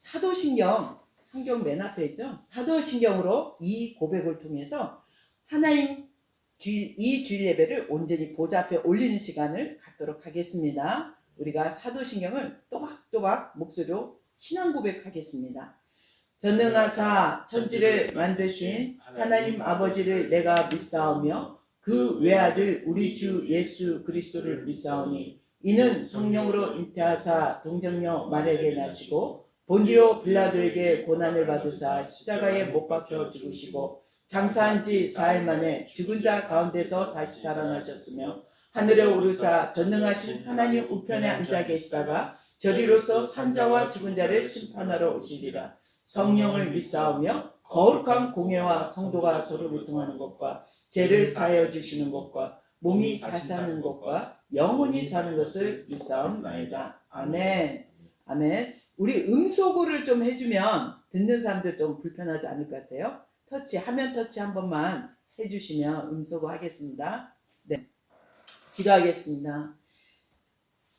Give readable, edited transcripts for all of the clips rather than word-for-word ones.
사도신경, 성경 맨 앞에 있죠. 사도신경으로 이 고백을 통해서 하나님 이 주일 예배를 온전히 보좌 앞에 올리는 시간을 갖도록 하겠습니다. 우리가 사도신경을 또박또박 목소리로 신앙 고백하겠습니다. 전능하사 천지를 만드신 하나님 아버지를 내가 믿사오며 그 외아들 우리 주 예수 그리스도를 믿사오니 이는 성령으로 잉태하사 동정녀 마리아에게 나시고 본디오 빌라도에게 고난을 받으사 십자가에 못 박혀 죽으시고 장사한 지 4일 만에 죽은 자 가운데서 다시 살아나셨으며 하늘에 오르사 전능하신 하나님 우편에 앉아 계시다가 저리로서 산자와 죽은 자를 심판하러 오시리라. 성령을 믿사오며 거룩한 공회와 성도가 서로 교통하는 것과 죄를 사하여 주시는 것과 몸이 다시 사는 것과 영원히 사는 것을 믿사옵나이다. 아멘. 아멘. 우리 음소거를 좀 해주면 듣는 사람들 좀 불편하지 않을 것 같아요. 화면 터치 한 번만 해주시면 음소거 하겠습니다. 네, 기도하겠습니다.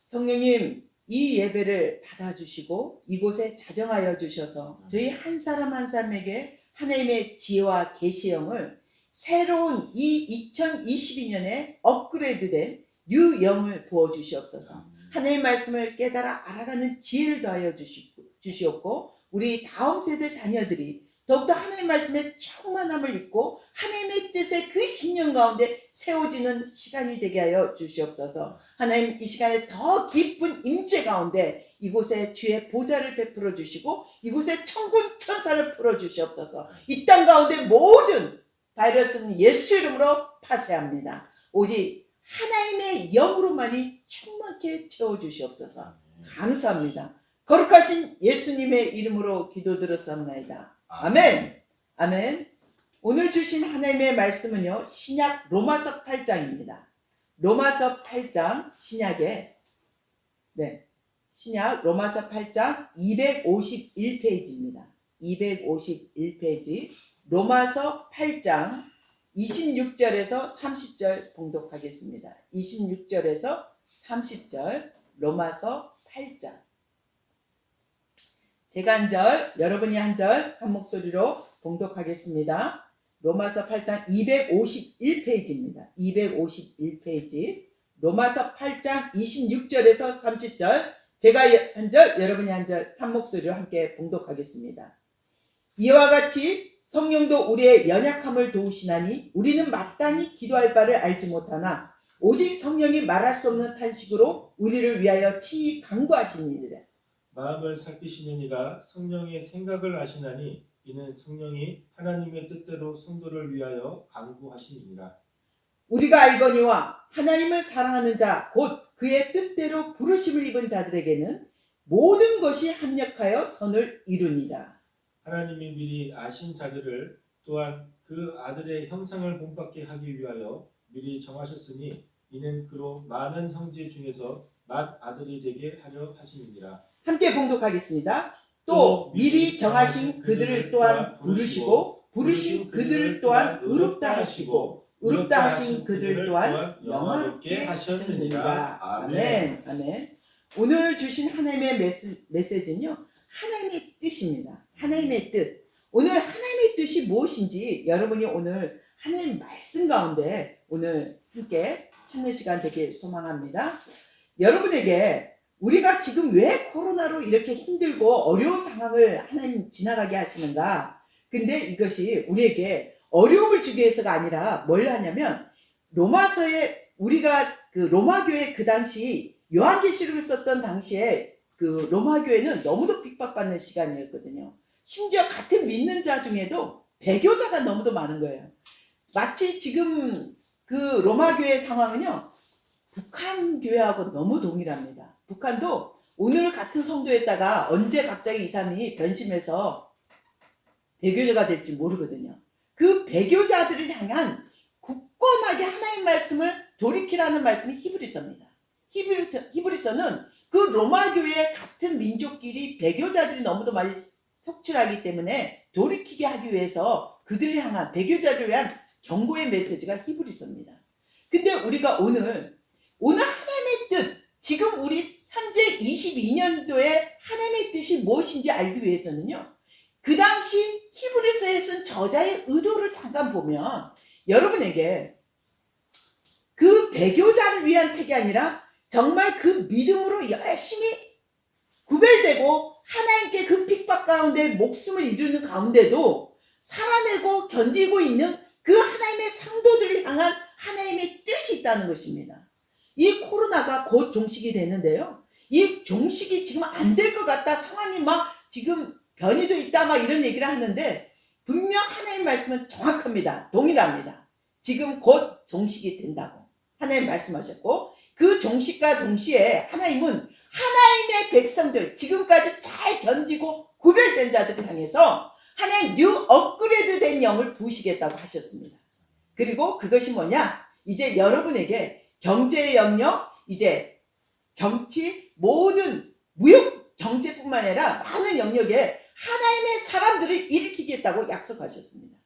성령님, 이 예배를 받아주시고 이곳에 자정하여 주셔서 저희 한 사람 한 사람에게 하나님의 지혜와 계시형을 새로운 이 2022년에 업그레이드된 뉴영을 부어주시옵소서. 하나님의 말씀을 깨달아 알아가는 지혜를 더하여 주시옵고 우리 다음 세대 자녀들이 더욱더 하나님의 말씀에 충만함을 입고 하나님의 뜻의 그 신령 가운데 세워지는 시간이 되게 하여 주시옵소서. 하나님, 이 시간에 더 깊은 임재 가운데 이곳에 주의 보좌를 베풀어 주시고 이곳에 천군 천사를 풀어 주시옵소서. 이 땅 가운데 모든 바이러스는 예수 이름으로 파쇄합니다. 오직 하나님의 영으로만이 충만케 채워주시옵소서. 감사합니다. 거룩하신 예수님의 이름으로 기도드렸사옵나이다. 아멘. 아멘. 오늘 주신 하나님의 말씀은요, 신약 로마서 8장입니다. 로마서 8장 신약의 신약 로마서 8장 251페이지입니다. 251페이지 로마서 8장 26절에서 30절 봉독하겠습니다. 26절에서 30절 로마서 8장. 제가 한 절, 여러분이 한 절, 한 목소리로 봉독하겠습니다. 로마서 8장 251페이지입니다. 251페이지 로마서 8장 26절에서 30절 제가 한 절, 여러분이 한 절, 한 목소리로 함께 봉독하겠습니다. 이와 같이 성령도 우리의 연약함을 도우시나니 우리는 마땅히 기도할 바를 알지 못하나 오직 성령이 말할 수 없는 탄식으로 우리를 위하여 친히 간구하시니라. 마음을 살피시는 이가 성령의 생각을 아시나니 이는 성령이 하나님의 뜻대로 성도를 위하여 간구하시니라. 우리가 알거니와 하나님을 사랑하는 자 곧 그의 뜻대로 부르심을 입은 자들에게는 모든 것이 합력하여 선을 이루니라. 하나님이 미리 아신 자들을 또한 그 아들의 형상을 본받게 하기 위하여 미리 정하셨으니 이는 그로 많은 형제 중에서 맏아들이 되게 하려 하심이니라. 함께 봉독하겠습니다. 또 미리 정하신 그들을 또한 부르시고 부르신 그들을 또한 의롭다 하시고 의롭다 하신 그들 또한 영화롭게 하셨느니라. 아멘. 아멘. 오늘 주신 하나님의 메시지는요, 하나님의 뜻입니다. 하나님의 뜻. 오늘 하나님의 뜻이 무엇인지 여러분이 오늘 하나님 말씀 가운데 오늘 함께 찾는 시간 되길 소망합니다. 여러분에게 우리가 지금 왜 코로나로 이렇게 힘들고 어려운 상황을 하나님 지나가게 하시는가? 근데 이것이 우리에게 어려움을 주기 위해서가 아니라 뭘 하냐면 로마서에 우리가 그 로마교회 그 당시 요한계시록을 썼던 당시에 그 로마교회는 너무도 핍박받는 시간이었거든요. 심지어 같은 믿는 자 중에도 배교자가 너무도 많은 거예요. 마치 지금 그 로마교회 상황은요, 북한 교회하고 너무 동일합니다. 북한도 오늘 같은 성도에다가 언제 갑자기 이 사람이 변심해서 배교자가 될지 모르거든요. 그 배교자들을 향한 굳건하게 하나님 말씀을 돌이키라는 말씀이 히브리서입니다. 히브리서는 그 로마교회 같은 민족끼리 배교자들이 너무도 많이 속출하기 때문에 돌이키게 하기 위해서 그들을 향한 배교자를 위한 경고의 메시지가 히브리서입니다. 근데 우리가 오늘 하나님의 뜻, 지금 우리 현재 22년도에 하나님의 뜻이 뜻이 무엇인지 알기 위해서는요. 그 당시 히브리서에 쓴 저자의 의도를 잠깐 보면 여러분에게 그 배교자를 위한 책이 아니라 정말 그 믿음으로 열심히 구별되고 하나님께 그 핍박 가운데 목숨을 이루는 가운데도 살아내고 견디고 있는 그 하나님의 상도들을 향한 하나님의 뜻이 있다는 것입니다. 이 코로나가 곧 종식이 되는데요. 이 종식이 지금 안 될 것 같다. 상황이 막 지금 변이도 있다. 막 이런 얘기를 하는데 분명 하나님 말씀은 정확합니다. 동일합니다. 지금 곧 종식이 된다고 하나님 말씀하셨고 그 종식과 동시에 하나님은 하나님의 백성들 지금까지 잘 견디고 구별된 자들을 향해서 하나님 뉴 업그레이드 된 영을 부으시겠다고 하셨습니다. 그리고 그것이 뭐냐? 이제 여러분에게 경제의 영역, 이제 정치, 모든 무역 경제뿐만 아니라 많은 영역에 하나님의 사람들을 일으키겠다고 약속하셨습니다.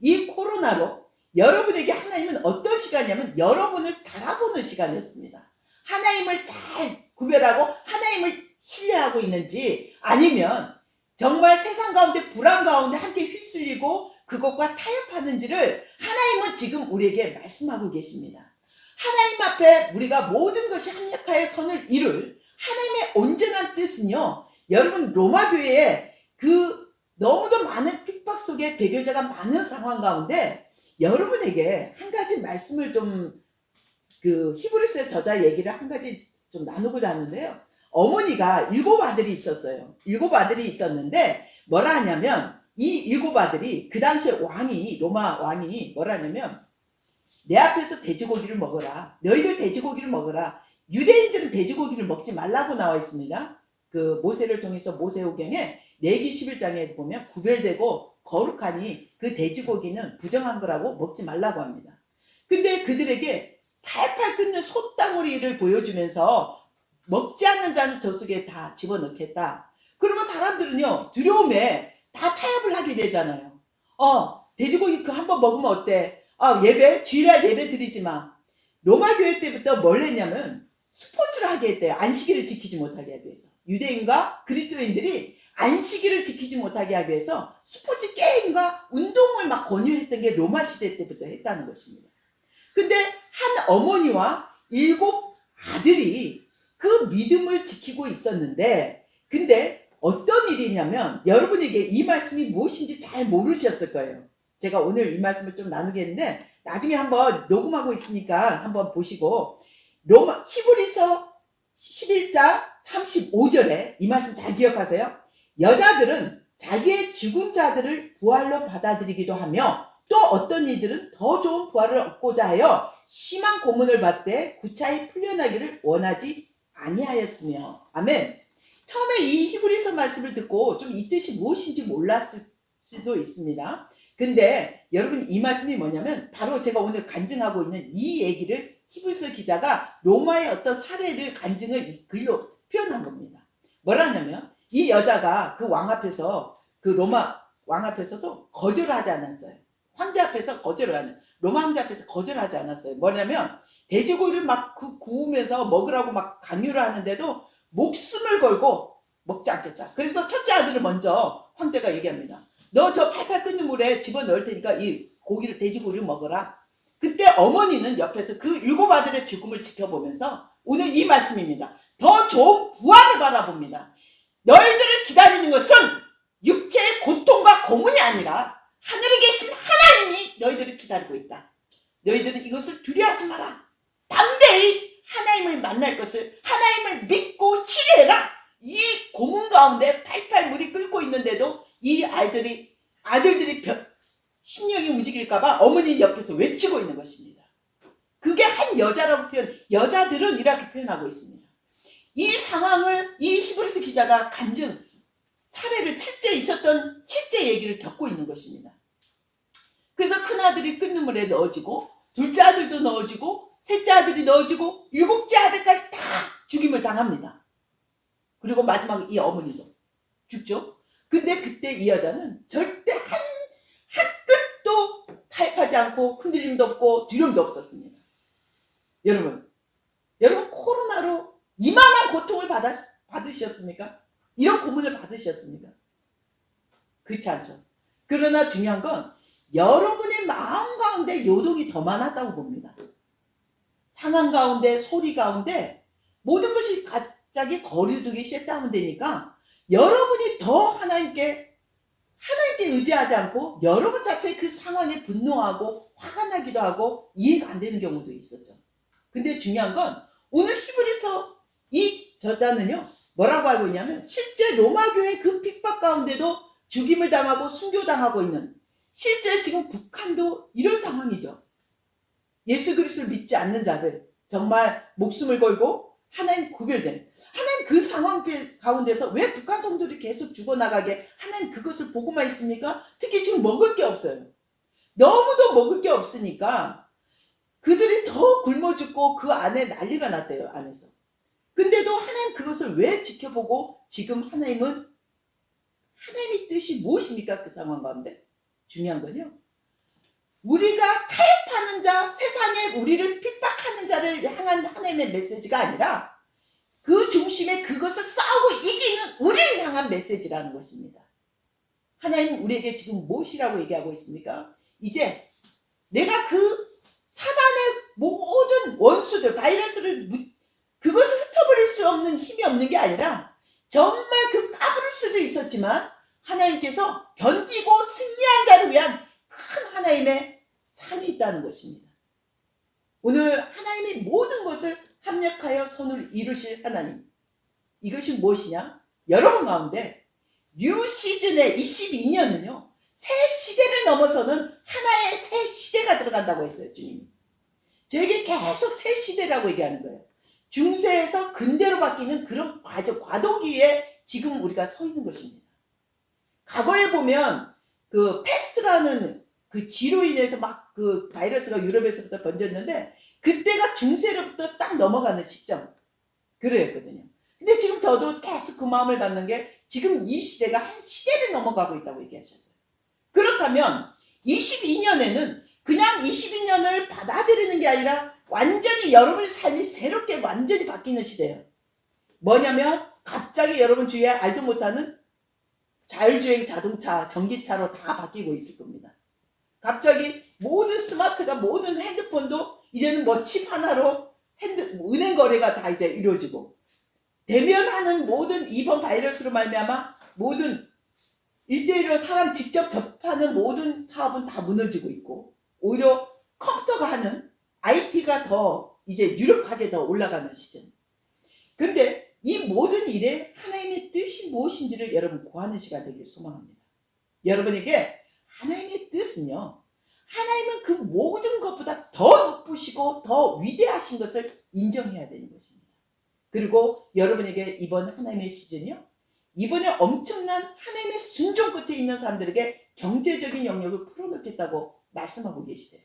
이 코로나로 여러분에게 하나님은 어떤 시간이냐면 여러분을 달아보는 시간이었습니다. 하나님을 잘 구별하고 하나님을 신뢰하고 있는지 아니면 정말 세상 가운데 불안 가운데 함께 휩쓸리고 그것과 타협하는지를 하나님은 지금 우리에게 말씀하고 계십니다. 하나님 앞에 우리가 모든 것이 합력하여 선을 이룰 하나님의 온전한 뜻은요. 여러분 로마 교회에 그 너무도 많은 핍박 속에 배교자가 많은 상황 가운데 여러분에게 한 가지 말씀을 좀 그 히브리서 저자 얘기를 한 가지 좀 나누고자 하는데요. 어머니가 7 아들이 있었어요. 7 아들이 있었는데 뭐라 하냐면 이 7 아들이 그 당시에 왕이 로마 왕이 뭐라 하냐면 내 앞에서 돼지고기를 먹어라. 너희들 돼지고기를 먹어라. 유대인들은 돼지고기를 먹지 말라고 나와 있습니다. 그 모세를 통해서 모세오경에 레기 11장에 보면 구별되고 거룩하니 그 돼지고기는 부정한 거라고 먹지 말라고 합니다. 근데 그들에게 팔팔 끓는 솥다구리를 보여주면서 먹지 않는 자는 저 속에 다 집어넣겠다. 그러면 사람들은요 두려움에 다 타협을 하게 되잖아요. 돼지고기 그 한번 먹으면 어때? 예배? 주일날 예배 드리지 마. 로마 교회 때부터 뭘 했냐면 스포츠를 하게 했대요. 안식일을 지키지 못하게 하기 위해서. 유대인과 그리스도인들이 안식일을 지키지 못하게 하기 위해서 스포츠 게임과 운동을 막 권유했던 게 로마 시대 때부터 했다는 것입니다. 근데 한 어머니와 7 아들이 그 믿음을 지키고 있었는데 근데 어떤 일이냐면 여러분에게 이 말씀이 무엇인지 잘 모르셨을 거예요. 제가 오늘 이 말씀을 좀 나누겠는데 나중에 한번 녹음하고 있으니까 한번 보시고 로마 히브리서 11장 35절에 이 말씀 잘 기억하세요. 여자들은 자기의 죽은 자들을 부활로 받아들이기도 하며 또 어떤 이들은 더 좋은 부활을 얻고자 하여 심한 고문을 받되 구차히 풀려나기를 원하지 아니하였으며. 아멘. 처음에 이 히브리서 말씀을 듣고 좀 이 뜻이 무엇인지 몰랐을 수도 있습니다. 근데 여러분 이 말씀이 뭐냐면 바로 제가 오늘 간증하고 있는 이 얘기를 히브리서 기자가 로마의 어떤 사례를 간증을 이 글로 표현한 겁니다. 뭐라냐면 이 여자가 그 왕 앞에서 그 로마 왕 앞에서도 거절을 하지 않았어요. 황제 앞에서 거절을 하는 로마 황제 앞에서 거절하지 않았어요. 뭐냐면 돼지고기를 막 구우면서 먹으라고 막 강요를 하는데도 목숨을 걸고 먹지 않겠다. 그래서 첫째 아들을 먼저 황제가 얘기합니다. 너 저 팔팔 끓는 물에 집어넣을 테니까 이 고기를 돼지고기를 먹어라. 그때 어머니는 옆에서 그 7 아들의 죽음을 지켜보면서 오늘 이 말씀입니다. 더 좋은 부활을 바라봅니다. 너희들을 기다리는 것은 육체의 고통과 고문이 아니라 하늘에 계신 하나님이 너희들을 기다리고 있다. 너희들은 이것을 두려워하지 마라. 담대히 하나님을 만날 것을 하나님을 믿고 치료해라. 이 고문 가운데 팔팔 물이 끓고 있는데도 이 아들들이 심령이 움직일까봐 어머니 옆에서 외치고 있는 것입니다. 그게 한 여자라고 여자들은 이렇게 표현하고 있습니다. 이 상황을 이 히브리서 기자가 간증 사례를 실제 있었던 실제 얘기를 적고 있는 것입니다. 그래서 큰아들이 끓는 물에 넣어지고 둘째 아들도 넣어지고 셋째 아들이 넣어지고 7째 아들까지 다 죽임을 당합니다. 그리고 마지막 이 어머니도 죽죠. 근데 그때 이 여자는 절대 한 끝도 타협하지 않고 흔들림도 없고 두려움도 없었습니다. 여러분 코로나로 이만한 고통을 받으셨습니까? 이런 고문을 받으셨습니까? 그렇지 않죠. 그러나 중요한 건 여러분의 마음 가운데 요동이 더 많았다고 봅니다. 상황 가운데, 소리 가운데 모든 것이 갑자기 거리두기 셧다운되니까 여러분이 더 하나님께 의지하지 않고 여러분 자체의 그 상황에 분노하고 화가 나기도 하고 이해가 안 되는 경우도 있었죠. 근데 중요한 건 오늘 히브리서 이 저자는요 뭐라고 하고 있냐면 실제 로마교회 그 핍박 가운데도 죽임을 당하고 순교당하고 있는 실제 지금 북한도 이런 상황이죠. 예수 그리스도를 믿지 않는 자들 정말 목숨을 걸고 하나님 구별된 하나님 그 상황 가운데서 왜 북한 성도들이 계속 죽어나가게 하나님 그것을 보고만 있습니까? 특히 지금 먹을 게 없어요. 너무도 먹을 게 없으니까 그들이 더 굶어 죽고 그 안에 난리가 났대요. 안에서. 근데도 하나님 그것을 왜 지켜보고 지금 하나님의 뜻이 무엇입니까? 그 상황 가운데 중요한 건요. 우리가 타협하는 자, 세상에 우리를 핍박하는 자를 향한 하나님의 메시지가 아니라 그 중심에 그것을 싸우고 이기는 우리를 향한 메시지라는 것입니다. 하나님 우리에게 지금 무엇이라고 얘기하고 있습니까? 이제 내가 그 사단의 모든 원수들, 바이러스를 그것을 흩어버릴 수 없는 힘이 없는 게 아니라 정말 그 까부를 수도 있었지만 하나님께서 견디고 승리한 자를 위한 큰 하나님의 상이 있다는 것입니다. 오늘 하나님의 모든 것을 합력하여 손을 이루실 하나님. 이것이 무엇이냐? 여러분 가운데 뉴 시즌의 22년은요. 새 시대를 넘어서는 하나의 새 시대가 들어간다고 했어요. 주님이. 저에게 계속 새 시대라고 얘기하는 거예요. 중세에서 근대로 바뀌는 그런 과도기에 지금 우리가 서 있는 것입니다. 과거에 보면 그 패스트라는 그 쥐로 인해서 막 그 바이러스가 유럽에서부터 번졌는데 그때가 중세로부터 딱 넘어가는 시점 그랬거든요. 근데 지금 저도 계속 그 마음을 갖는 게 지금 이 시대가 한 시대를 넘어가고 있다고 얘기하셨어요. 그렇다면 22년에는 그냥 22년을 받아들이는 게 아니라 완전히 여러분의 삶이 새롭게 완전히 바뀌는 시대예요. 뭐냐면 갑자기 여러분 주위에 알도 못하는 자율주행 자동차, 전기차로 다 바뀌고 있을 겁니다. 갑자기 모든 스마트가 모든 핸드폰도 이제는 뭐 칩 하나로 은행 거래가 다 이제 이루어지고 대면하는 모든 이번 바이러스로 말미암아 모든 1대1로 사람 직접 접하는 모든 사업은 다 무너지고 있고 오히려 컴퓨터가 하는 IT가 더 이제 유력하게 더 올라가는 시점. 근데 이 모든 일에 하나님의 뜻이 무엇인지를 여러분 구하는 시간 되길 소망합니다. 여러분에게 하나님의 뜻은요. 하나님은 그 모든 것보다 더 높으시고 더 위대하신 것을 인정해야 되는 것입니다. 그리고 여러분에게 이번 하나님의 시즌이요. 이번에 엄청난 하나님의 순종 끝에 있는 사람들에게 경제적인 영역을 풀어놓겠다고 말씀하고 계시대요.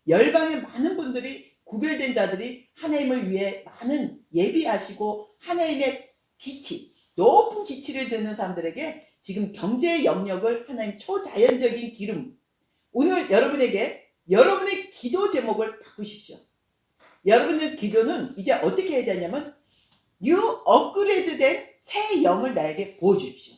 열방의 많은 분들이 구별된 자들이 하나님을 위해 많은 예비하시고 하나님의 기치, 높은 기치를 드는 사람들에게 지금 경제의 영역을 하나님 초자연적인 기름 오늘 여러분에게 여러분의 기도 제목을 바꾸십시오. 여러분의 기도는 이제 어떻게 해야 되냐면 뉴 업그레이드된 새 영을 나에게 부어주십시오.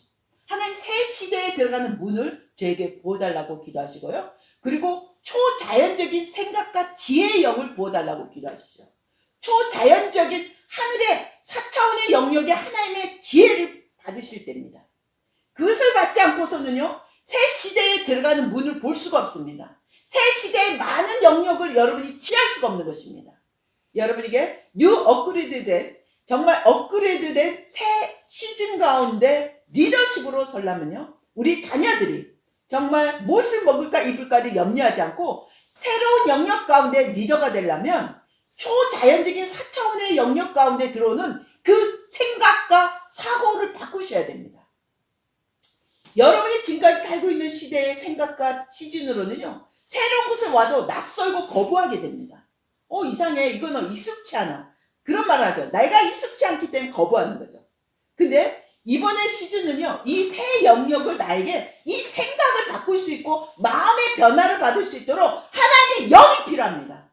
하나님 새 시대에 들어가는 문을 저에게 부어달라고 기도하시고요. 그리고 초자연적인 생각과 지혜의 영을 부어달라고 기도하십시오. 초자연적인 하늘의 4차원의 영역에 하나님의 지혜를 받으실 때입니다. 그것을 받지 않고서는요. 새 시대에 들어가는 문을 볼 수가 없습니다. 새 시대의 많은 영역을 여러분이 취할 수가 없는 것입니다. 여러분에게 뉴 업그레이드된 정말 업그레이드된 새 시즌 가운데 리더십으로 서려면요. 우리 자녀들이 정말 무엇을 먹을까 입을까를 염려하지 않고 새로운 영역 가운데 리더가 되려면 초자연적인 4차원의 영역 가운데 들어오는 그 생각과 사고를 바꾸셔야 됩니다. 여러분이 지금까지 살고 있는 시대의 생각과 시즌으로는요. 새로운 곳에 와도 낯설고 거부하게 됩니다. 이상해. 이거는 익숙치 않아. 그런 말을 하죠. 내가 익숙치 않기 때문에 거부하는 거죠. 근데 이번에 시즌은요. 이 새 영역을 나에게 이 생각을 바꿀 수 있고 마음의 변화를 받을 수 있도록 하나님의 영이 필요합니다.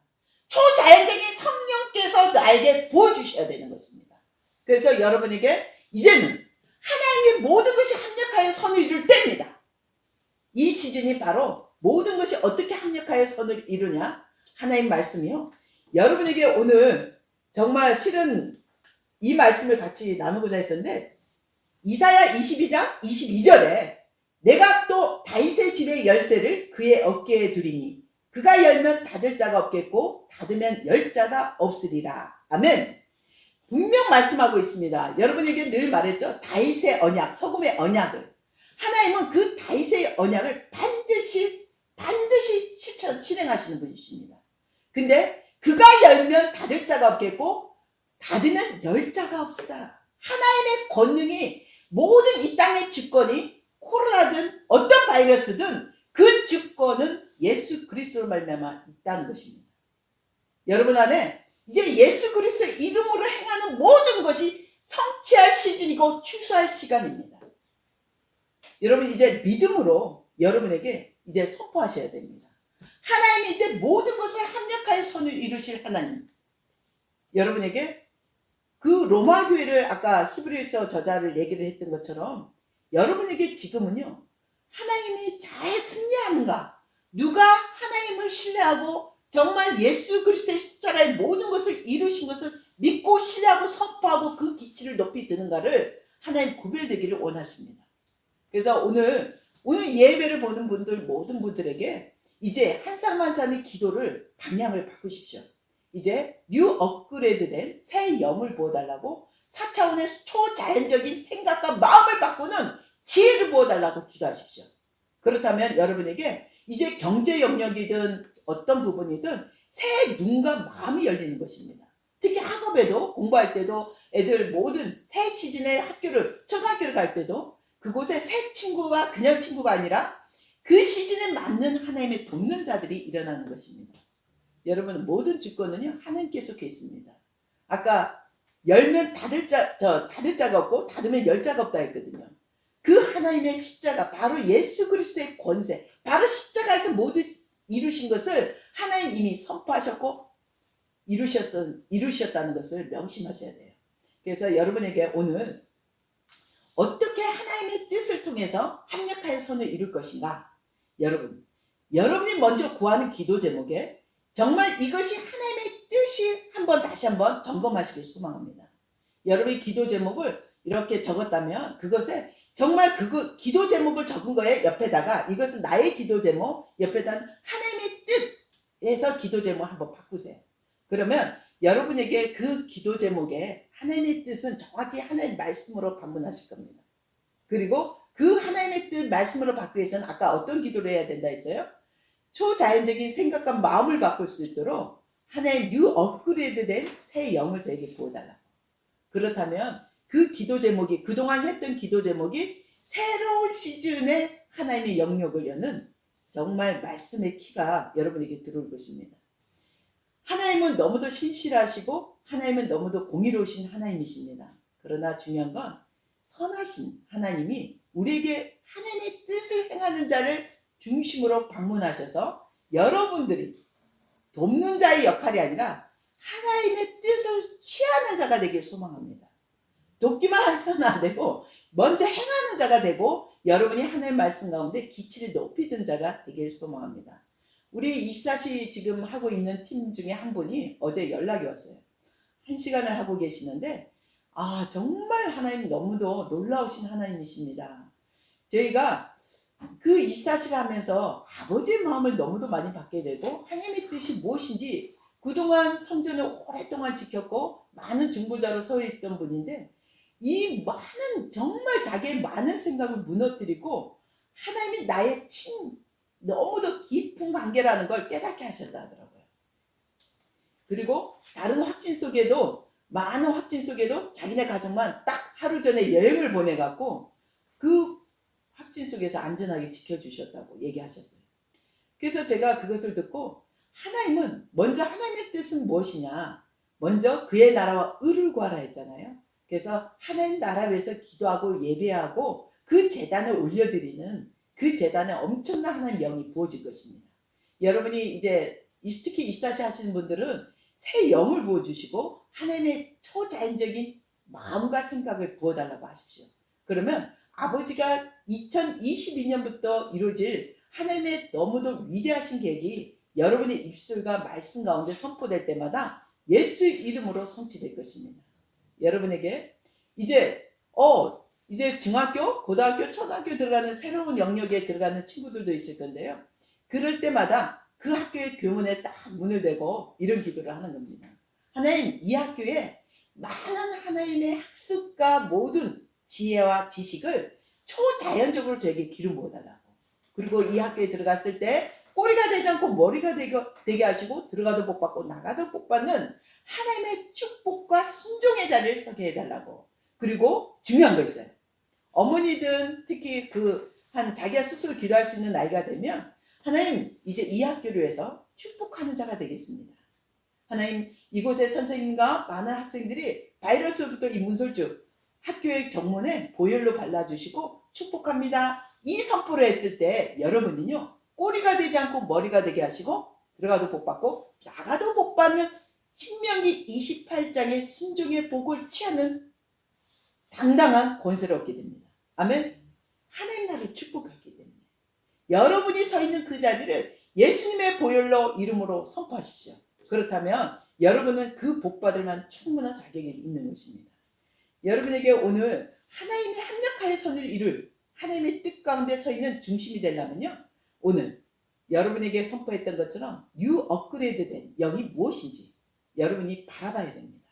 초자연적인 성령께서 나에게 부어주셔야 되는 것입니다. 그래서 여러분에게 이제는 하나님의 모든 것이 합력하여 선을 이룰 때입니다. 이 시즌이 바로 모든 것이 어떻게 합력하여 선을 이루냐? 하나님 말씀이요. 여러분에게 오늘 정말 실은 이 말씀을 같이 나누고자 했었는데 이사야 22장 22절에 내가 또 다윗의 집의 열쇠를 그의 어깨에 두리니 그가 열면 닫을 자가 없겠고 닫으면 열 자가 없으리라. 아멘. 분명 말씀하고 있습니다. 여러분에게 늘 말했죠. 다윗의 언약, 소금의 언약을. 하나님은 그 다윗의 언약을 반드시 실행하시는 분이십니다. 근데 그가 열면 닫을 자가 없겠고 닫으면 열 자가 없으다. 하나님의 권능이 모든 이 땅의 주권이 코로나든 어떤 바이러스든 그 주권은 예수 그리스도로 말미암아 있다는 것입니다. 여러분 안에 이제 예수 그리스도 이름으로 행하는 모든 것이 성취할 시즌이고 추수할 시간입니다. 여러분 이제 믿음으로 여러분에게 이제 선포하셔야 됩니다. 하나님이 이제 모든 것을 합력하여 선을 이루실 하나님. 여러분에게 그 로마 교회를 아까 히브리서 저자를 얘기를 했던 것처럼 여러분에게 지금은요. 하나님이 잘 승리하는가? 누가 하나님을 신뢰하고 정말 예수 그리스도의 십자가의 모든 것을 이루신 것을 믿고 신뢰하고 선포하고 그 기치를 높이 드는가를 하나님 구별되기를 원하십니다. 그래서 오늘 예배를 보는 분들 모든 분들에게 이제 한 사람 한 사람의 기도를 방향을 바꾸십시오. 이제 뉴 업그레이드된 새 영을 부어달라고 4차원의 초자연적인 생각과 마음을 바꾸는 지혜를 부어달라고 기도하십시오. 그렇다면 여러분에게 이제 경제 영역이든 어떤 부분이든 새 눈과 마음이 열리는 것입니다. 특히 학업에도 공부할 때도 애들 모든 새 시즌의 초등학교를 갈 때도 그곳에 새 친구가 그냥 친구가 아니라 그 시즌에 맞는 하나님의 돕는 자들이 일어나는 것입니다. 여러분 모든 주권은요 하나님께 속해 있습니다. 아까 열면 닫을 자가 없고 닫으면 열 자가 없다 했거든요. 그 하나님의 십자가 바로 예수 그리스도의 권세 바로 십자가에서 모두 이루신 것을 하나님 이미 선포하셨고 이루셨다는 것을 명심하셔야 돼요. 그래서 여러분에게 오늘 어떻게 하나님의 뜻을 통해서 합력하여 선을 이룰 것인가? 여러분이 먼저 구하는 기도 제목에 정말 이것이 하나님의 뜻이 다시 한번 점검하시길 소망합니다. 여러분이 기도 제목을 이렇게 적었다면 그것에 정말 기도 제목을 적은 거에 옆에다가 이것은 나의 기도 제목 옆에다 하나님의 뜻에서 기도 제목 한번 바꾸세요. 그러면 여러분에게 그 기도 제목에 하나님의 뜻은 정확히 하나님의 말씀으로 방문하실 겁니다. 그리고 그 하나님의 뜻 말씀으로 바꾸기 위해서는 아까 어떤 기도를 해야 된다 했어요? 초자연적인 생각과 마음을 바꿀 수 있도록 하나의 뉴 업그레이드된 새 영을 저에게 부어달라고. 그렇다면 그 기도 제목이 그동안 했던 기도 제목이 새로운 시즌에 하나님의 영역을 여는 정말 말씀의 키가 여러분에게 들어올 것입니다. 하나님은 너무도 신실하시고 하나님은 너무도 공의로우신 하나님이십니다. 그러나 중요한 건 선하신 하나님이 우리에게 하나님의 뜻을 행하는 자를 중심으로 방문하셔서 여러분들이 돕는 자의 역할이 아니라 하나님의 뜻을 취하는 자가 되길 소망합니다. 돕기만 해서는 안 되고 먼저 행하는 자가 되고 여러분이 하나님의 말씀 가운데 기치를 높이 든 자가 되길 소망합니다. 우리 24시 지금 하고 있는 팀 중에 한 분이 어제 연락이 왔어요. 1시간을 하고 계시는데 정말 하나님 너무도 놀라우신 하나님이십니다. 저희가 그 24시를 하면서 아버지의 마음을 너무도 많이 받게 되고 하나님의 뜻이 무엇인지 그동안 성전을 오랫동안 지켰고 많은 중보자로 서 있던 분인데 이 정말 자기의 많은 생각을 무너뜨리고 하나님이 나의 너무도 깊은 관계라는 걸 깨닫게 하셨다 하더라고요. 그리고 다른 많은 확진 속에도 자기네 가족만 딱 하루 전에 여행을 보내갖고 그 확진 속에서 안전하게 지켜주셨다고 얘기하셨어요. 그래서 제가 그것을 듣고 하나님은 먼저 하나님의 뜻은 무엇이냐? 먼저 그의 나라와 의를 구하라 했잖아요. 그래서 하나님 나라 위해서 기도하고 예배하고 그 제단을 올려드리는 그 제단에 엄청난 하나님 영이 부어질 것입니다. 여러분이 이제 특히 24시 하시는 분들은 새 영을 부어주시고 하나님의 초자연적인 마음과 생각을 부어달라고 하십시오. 그러면 아버지가 2022년부터 이루어질 하나님의 너무도 위대하신 계획이 여러분의 입술과 말씀 가운데 선포될 때마다 예수 이름으로 성취될 것입니다. 여러분에게 이제 중학교, 고등학교, 초등학교 들어가는 새로운 영역에 들어가는 친구들도 있을 건데요. 그럴 때마다 그 학교의 교문에 딱 문을 대고 이런 기도를 하는 겁니다. 하나님, 이 학교에 많은 하나님의 학습과 모든 지혜와 지식을 초자연적으로 저에게 기름 부어달라고. 그리고 이 학교에 들어갔을 때 꼬리가 되지 않고 머리가 되게 하시고 들어가도 복 받고 나가도 복 받는 하나님의 축복과 순종의 자리를 서게 해달라고. 그리고 중요한 거 있어요. 어머니든 특히 자기가 스스로 기도할 수 있는 나이가 되면 하나님, 이제 이 학교를 위해서 축복하는 자가 되겠습니다. 하나님, 이곳의 선생님과 많은 학생들이 바이러스로부터 이 문설주 학교의 정문에 보혈로 발라주시고 축복합니다. 이 선포를 했을 때 여러분은요, 꼬리가 되지 않고 머리가 되게 하시고 들어가도 복 받고 나가도 복 받는 신명기 28장의 순종의 복을 취하는 당당한 권세를 얻게 됩니다. 아멘. 하나님 나라를 축복하기 때문에 여러분이 서 있는 그 자리를 예수님의 보혈로 이름으로 선포하십시오. 그렇다면 여러분은 그 복받을 만한 충분한 자격이 있는 것입니다. 여러분에게 오늘 하나님의 합력하여 선을 이룰 하나님의 뜻 가운데 서 있는 중심이 되려면요, 오늘 여러분에게 선포했던 것처럼 뉴 업그레이드된 영이 무엇인지 여러분이 바라봐야 됩니다.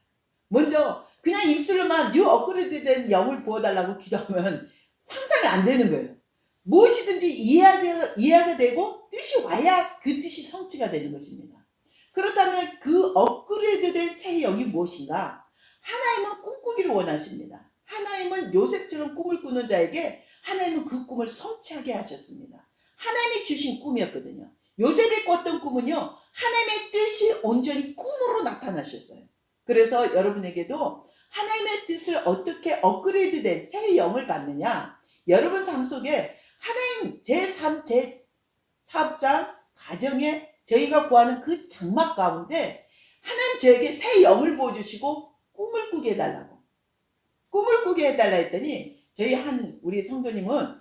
먼저 그냥 입술로만 뉴 업그레이드된 영을 부어달라고 기도하면 상상이 안 되는 거예요. 무엇이든지 이해가 되고 뜻이 와야 그 뜻이 성취가 되는 것입니다. 그렇다면 그 업그레이드된 새 영이 무엇인가? 하나님은 꿈꾸기를 원하십니다. 하나님은 요셉처럼 꿈을 꾸는 자에게 하나님은 그 꿈을 성취하게 하셨습니다. 하나님이 주신 꿈이었거든요. 요셉이 꿨던 꿈은요, 하나님의 뜻이 온전히 꿈으로 나타나셨어요. 그래서 여러분에게도 하나님의 뜻을 어떻게 업그레이드된 새 영을 받느냐, 여러분 삶 속에 하나님 제3, 제4장 가정에 저희가 구하는 그 장막 가운데 하나님 저에게 새 영을 부어주시고 꿈을 꾸게 해달라고. 꿈을 꾸게 해달라 했더니 저희 우리 성도님은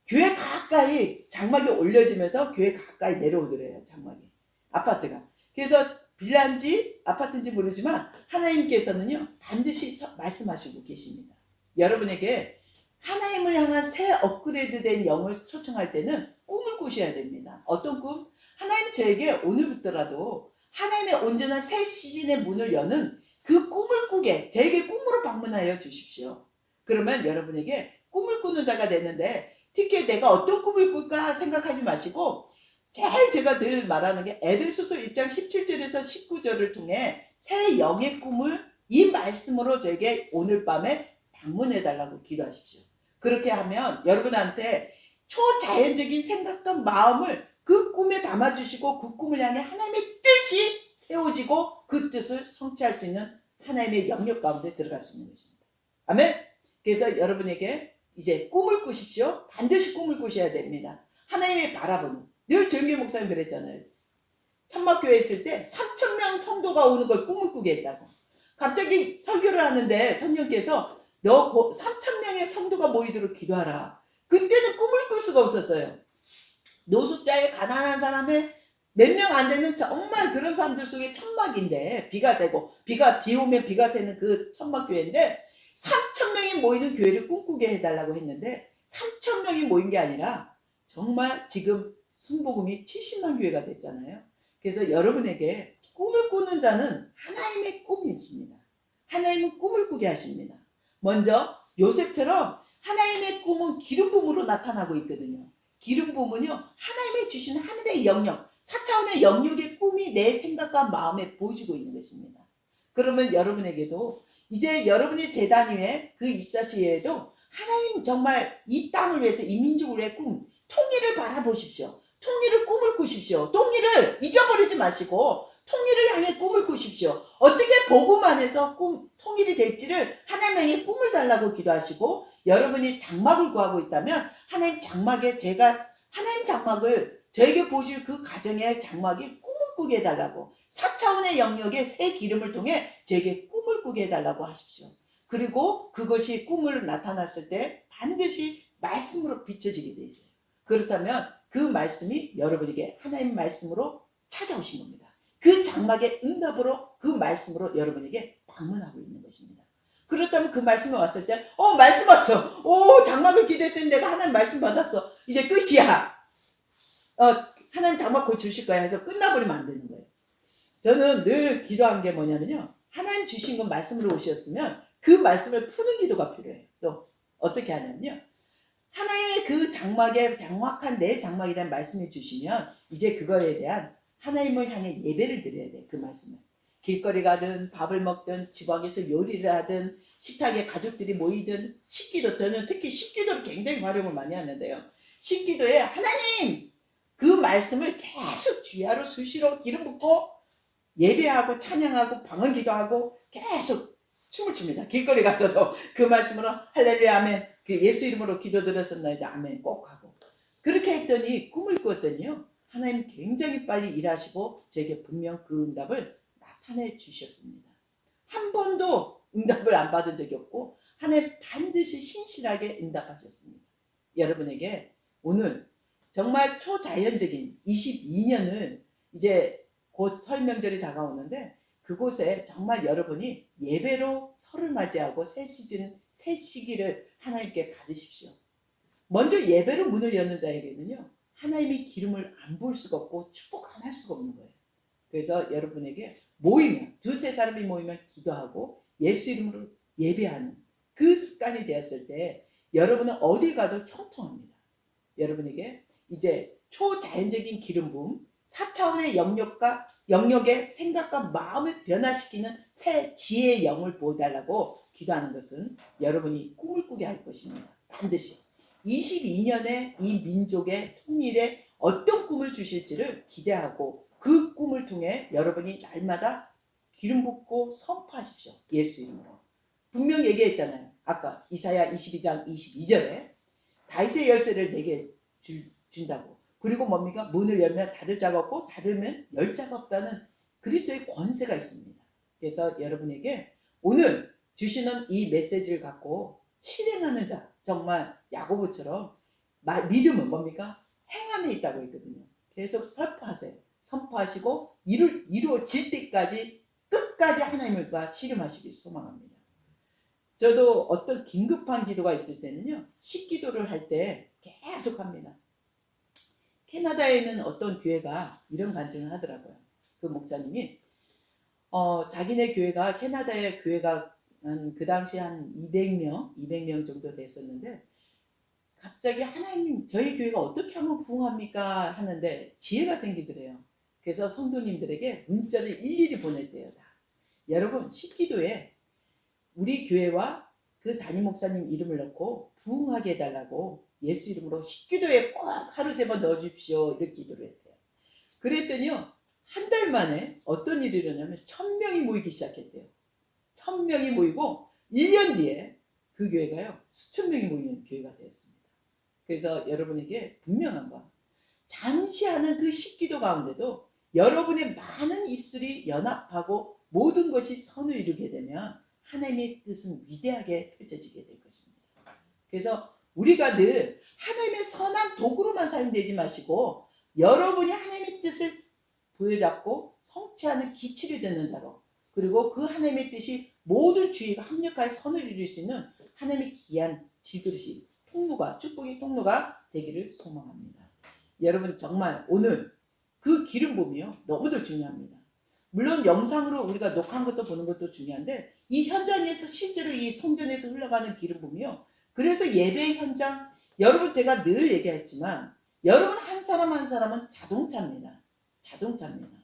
교회 가까이 장막이 올려지면서 교회 가까이 내려오더래요. 장막이. 아파트가. 그래서 빌라인지 아파트인지 모르지만 하나님께서는요, 반드시 말씀하시고 계십니다. 여러분에게 하나님을 향한 새 업그레이드된 영을 초청할 때는 꿈을 꾸셔야 됩니다. 어떤 꿈? 하나님 저에게 오늘부터라도 하나님의 온전한 새 시즌의 문을 여는 그 꿈을 꾸게 저에게 꿈으로 방문하여 주십시오. 그러면 여러분에게 꿈을 꾸는 자가 되는데, 특히 내가 어떤 꿈을 꿀까 생각하지 마시고 제일 제가 늘 말하는 게 에베소서 1장 17절에서 19절을 통해 새 영의 꿈을 이 말씀으로 저에게 오늘 밤에 방문해달라고 기도하십시오. 그렇게 하면 여러분한테 초자연적인 생각과 마음을 그 꿈에 담아주시고 그 꿈을 향해 하나님의 뜻이 세워지고 그 뜻을 성취할 수 있는 하나님의 영역 가운데 들어갈 수 있는 것입니다. 아멘. 그래서 여러분에게 이제 꿈을 꾸십시오. 반드시 꿈을 꾸셔야 됩니다. 하나님의 바라보는, 늘 조용기 목사님 그랬잖아요. 천막교회 있을 때 3,000명 성도가 오는 걸 꿈을 꾸게 했다고. 갑자기 설교를 하는데 성령께서 너 3,000명의 성도가 모이도록 기도하라. 그때는 꿈을 꿀 수가 없었어요. 노숙자의 가난한 사람의 몇 명 안 되는 정말 그런 사람들 속에 천막인데, 비가 새고 비 오면 비가 새는 그 천막교회인데 3,000명이 모이는 교회를 꿈꾸게 해달라고 했는데 3,000명이 모인 게 아니라 정말 지금 순복음이 70만 교회가 됐잖아요. 그래서 여러분에게 꿈을 꾸는 자는 하나님의 꿈이십니다. 하나님은 꿈을 꾸게 하십니다. 먼저 요셉처럼 하나님의 꿈은 기름 부음으로 나타나고 있거든요. 기름 부음은요, 하나님이 주신 하늘의 영역, 4차원의 영역의 꿈이 내 생각과 마음에 보여주고 있는 것입니다. 그러면 여러분에게도 이제 여러분의 재단 위에 그 24시에도 하나님 정말 이 땅을 위해서, 이 민족을 위해 꿈, 통일을 바라보십시오. 통일을 꿈을 꾸십시오. 통일을 잊어버리지 마시고 통일을 향해 꿈을 꾸십시오. 어떻게 복음 안에서 통일이 될지를 하나님의 꿈을 달라고 기도하시고, 여러분이 장막을 구하고 있다면 하나님 장막을 저에게 보여줄 그 가정의 장막이 꿈을 꾸게 해달라고, 4차원의 영역의 새 기름을 통해 저에게 꿈을 꾸게 해달라고 하십시오. 그리고 그것이 꿈으로 나타났을 때 반드시 말씀으로 비춰지게 돼 있어요. 그렇다면 그 말씀이 여러분에게 하나님 말씀으로 찾아오신 겁니다. 그 장막의 응답으로 그 말씀으로 여러분에게 방문하고 있는 것입니다. 그렇다면 그 말씀이 왔을 때 말씀 왔어. 장막을 기대했더니 내가 하나님 말씀 받았어. 이제 끝이야. 하나님 장막 곧 주실 거야 해서 끝나버리면 안 되는 거예요. 저는 늘 기도한 게 뭐냐면요. 하나님 주신 건 말씀으로 오셨으면 그 말씀을 푸는 기도가 필요해요. 또 어떻게 하냐면요. 하나님의 그 장막에 정확한 내 장막이라는 말씀을 주시면 이제 그거에 대한 하나님을 향해 예배를 드려야 돼. 그 말씀을. 길거리 가든 밥을 먹든 집 밖에서 요리를 하든 식탁에 가족들이 모이든 식기도, 저는 특히 식기도를 굉장히 활용을 많이 하는데요. 식기도에 하나님 그 말씀을 계속 주야로 수시로 기름 붓고 예배하고 찬양하고 방언 기도하고 계속 춤을 춥니다. 길거리 가서도 그 말씀으로 할렐루야 아멘, 그 예수 이름으로 기도드렸었나이다 아멘 꼭 하고. 그렇게 했더니 꿈을 꾸었더니요, 하나님 굉장히 빨리 일하시고 저에게 분명 그 응답을 나타내 주셨습니다. 한 번도 응답을 안 받은 적이 없고 하나님 반드시 신실하게 응답하셨습니다. 여러분에게 오늘 정말 초자연적인 22년을 이제 곧 설명절이 다가오는데 그곳에 정말 여러분이 예배로 설을 맞이하고 새 시즌, 새 시기를 하나님께 받으십시오. 먼저 예배로 문을 여는 자에게는요, 하나님이 기름을 안 부을 수가 없고 축복 안 할 수가 없는 거예요. 그래서 여러분에게 모이면, 두세 사람이 모이면 기도하고 예수 이름으로 예배하는 그 습관이 되었을 때 여러분은 어딜 가도 형통합니다. 여러분에게 이제 초자연적인 기름 부음, 4차원의 영역의 생각과 마음을 변화시키는 새 지혜의 영을 부어달라고 기도하는 것은 여러분이 꿈을 꾸게 할 것입니다. 반드시 22년의 이 민족의 통일에 어떤 꿈을 주실지를 기대하고 그 꿈을 통해 여러분이 날마다 기름 붓고 선포하십시오. 예수 이름으로. 분명 얘기했잖아요. 아까 이사야 22장 22절에 다윗의 열쇠를 내게 준다고. 그리고 뭡니까? 문을 열면 닫을 자가 없고 닫으면 열 자가 없다는 그리스도의 권세가 있습니다. 그래서 여러분에게 오늘 주시는 이 메시지를 갖고 실행하는 자, 정말 야고보처럼 믿음은 뭡니까? 행함에 있다고 했거든요. 계속 선포하세요. 선포하시고 이루어질 때까지 끝까지 하나님과 씨름하시길 소망합니다. 저도 어떤 긴급한 기도가 있을 때는요, 식기도를 할 때 계속 합니다. 캐나다에 있는 어떤 교회가 이런 간증을 하더라고요. 그 목사님이 자기네 교회가, 캐나다의 교회가 그 당시 한 200명 정도 됐었는데 갑자기 하나님 저희 교회가 어떻게 하면 부흥합니까 하는데 지혜가 생기더래요. 그래서 성도님들에게 문자를 일일이 보냈대요. 다. 여러분 식기도에 우리 교회와 그 담임 목사님 이름을 넣고 부흥하게 해달라고 예수 이름으로 식기도에 꼭 하루 3번 넣어주십시오. 이렇게 기도를 했대요. 그랬더니요, 한 달 만에 어떤 일이 일어나면 1000명이 모이기 시작했대요. 1000명이 모이고 1년 뒤에 그 교회가요, 수천 명이 모이는 교회가 되었습니다. 그래서 여러분에게 분명한 거, 잠시 하는 그 식기도 가운데도 여러분의 많은 입술이 연합하고 모든 것이 선을 이루게 되면 하나님의 뜻은 위대하게 펼쳐지게 될 것입니다. 그래서 우리가 늘 하나님의 선한 도구로만 사용되지 마시고 여러분이 하나님의 뜻을 부여잡고 성취하는 기치를 듣는 자로, 그리고 그 하나님의 뜻이 모든 주의가 합력하여 선을 이룰 수 있는 하나님의 귀한 질그릇이 통로가, 축복의 통로가 되기를 소망합니다. 여러분 정말 오늘 그 기름 부음이요, 너무도 중요합니다. 물론 영상으로 우리가 녹화한 것도 보는 것도 중요한데 이 현장에서 실제로 이 성전에서 흘러가는 기름 부음이요, 그래서 예배 현장, 여러분 제가 늘 얘기했지만 여러분 한 사람 한 사람은 자동차입니다. 자동차입니다.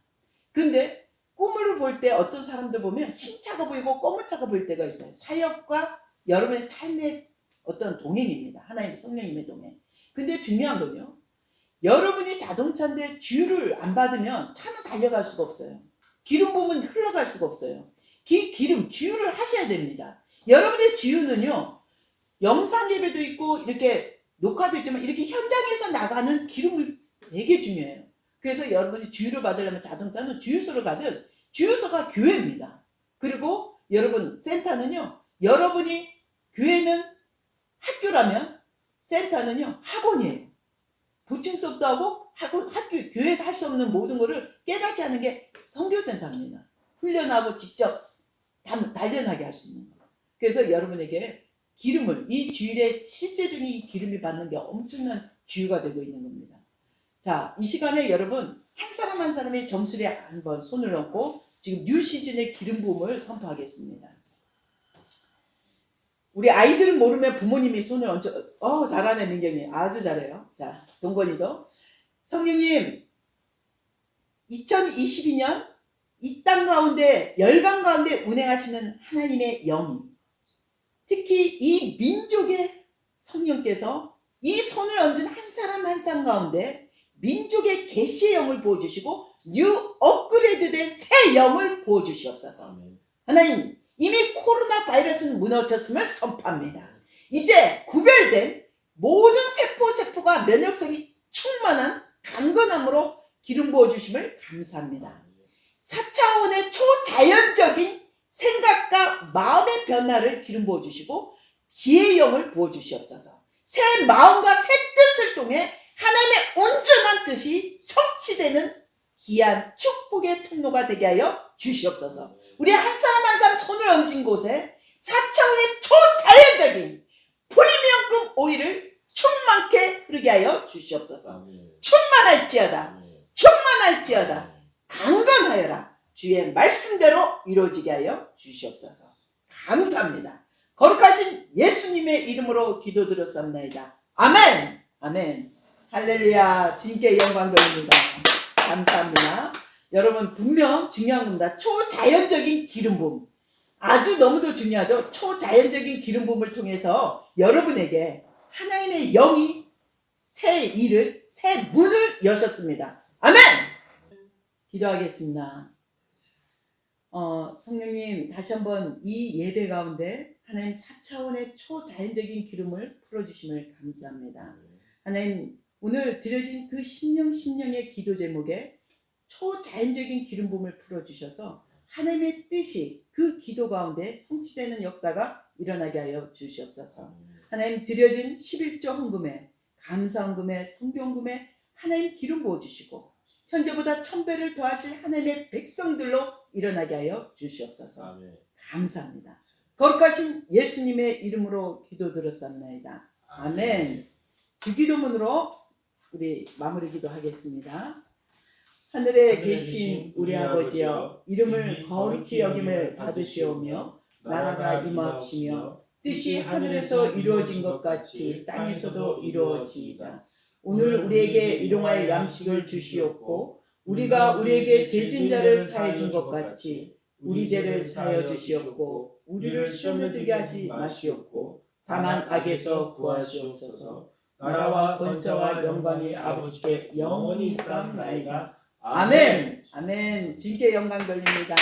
근데 꿈을 볼 때 어떤 사람들 보면 흰 차가 보이고 검은 차가 보일 때가 있어요. 사역과 여러분의 삶의 어떤 동행입니다. 하나님의 성령님의 동행. 근데 중요한 건요, 여러분이 자동차인데 주유를 안 받으면 차는 달려갈 수가 없어요. 기름 부으면 흘러갈 수가 없어요. 기름 주유를 하셔야 됩니다. 여러분의 주유는요, 영상 예배도 있고 이렇게 녹화도 있지만 이렇게 현장에서 나가는 기름을 되게 중요해요. 그래서 여러분이 주유를 받으려면 자동차는 주유소를 가든 주유소가 교회입니다. 그리고 여러분 센터는요, 여러분이 교회는 학교라면 센터는요 학원이에요. 보충 수업도 하고 학교 교회에서 할 수 없는 모든 것을 깨닫게 하는 게 선교센터입니다. 훈련하고 직접 단련하게 할 수 있는 거. 그래서 여러분에게 기름을 이 주일에 실제적인 이 기름이 받는 게 엄청난 주유가 되고 있는 겁니다. 자, 이 시간에 여러분 한 사람 한 사람의 점술에 한번 손을 얹고 지금 뉴 시즌의 기름 부음을 선포하겠습니다. 우리 아이들은 모르면 부모님이 손을 얹어. 잘하네 민경이. 아주 잘해요. 자, 동건이도. 성령님 2022년 이 땅 가운데 열방 가운데 운행하시는 하나님의 영이 특히 이 민족의 성령께서 이 손을 얹은 한 사람 한 사람 가운데 민족의 계시의 영을 부어주시고 뉴 업그레이드된 새 영을 부어주시옵소서. 하나님 이미 코로나 바이러스는 무너졌음을 선포합니다. 이제 구별된 모든 세포가 면역성이 충만한 강건함으로 기름 부어주심을 감사합니다. 4차원의 초자연적인 생각과 마음의 변화를 기름 부어주시고 지혜의 영을 부어주시옵소서. 새 마음과 새 뜻을 통해 하나님의 온전한 뜻이 성취되는 귀한 축복의 통로가 되게 하여 주시옵소서. 우리 한 사람 한 사람 손을 얹은 곳에 4차원의 초자연적인 프리미엄급 오일을 충만케 흐르게 하여 주시옵소서. 충만할지어다. 충만할지어다. 강건하여라. 주의 말씀대로 이루어지게 하여 주시옵소서. 감사합니다. 거룩하신 예수님의 이름으로 기도드렸습니다. 아멘. 아멘. 할렐루야. 주님께 영광 돌립니다. 감사합니다. 여러분 분명 중요한 겁니다. 초자연적인 기름 부음. 아주 너무도 중요하죠. 초자연적인 기름 부음을 통해서 여러분에게 하나님의 영이 새 일을 새 문을 여셨습니다. 아멘. 기도하겠습니다. 성령님 다시 한번 이 예배 가운데 하나님 4차원의 초자연적인 기름을 풀어주심을 감사합니다. 하나님 오늘 드려진 그 심령의 기도 제목에 초자연적인 기름 부음을 풀어주셔서 하나님의 뜻이 그 기도 가운데 성취되는 역사가 일어나게 하여 주시옵소서. 하나님 드려진 11조 헌금에 감사 헌금에 성경 헌금에 하나님 기름 부어주시고 현재보다 1000배를 더하실 하나님의 백성들로 일어나게 하여 주시옵소서. 감사합니다. 거룩하신 예수님의 이름으로 기도드렸습니다. 아멘. 주기도문으로 우리 마무리 기도하겠습니다. 하늘에 계신 우리 아버지여 이름을 거룩히 여김을 받으시오며 나라가 임하옵시며 뜻이 하늘에서 이루어진 것 같이 땅에서도 이루어지이다. 오늘 우리에게 일용할 양식을 주시옵고 우리가 우리에게 죄진 자를 사해 준 것 같이 우리 죄를 사하여 주시옵고 우리를 시험에 들게 하지 마시옵고 다만 악에서 구하시옵소서. 나라와 권세와 영광이 아버지께 영원히 있사옵나이다. 아멘. 아멘. 주님께 영광 돌립니다.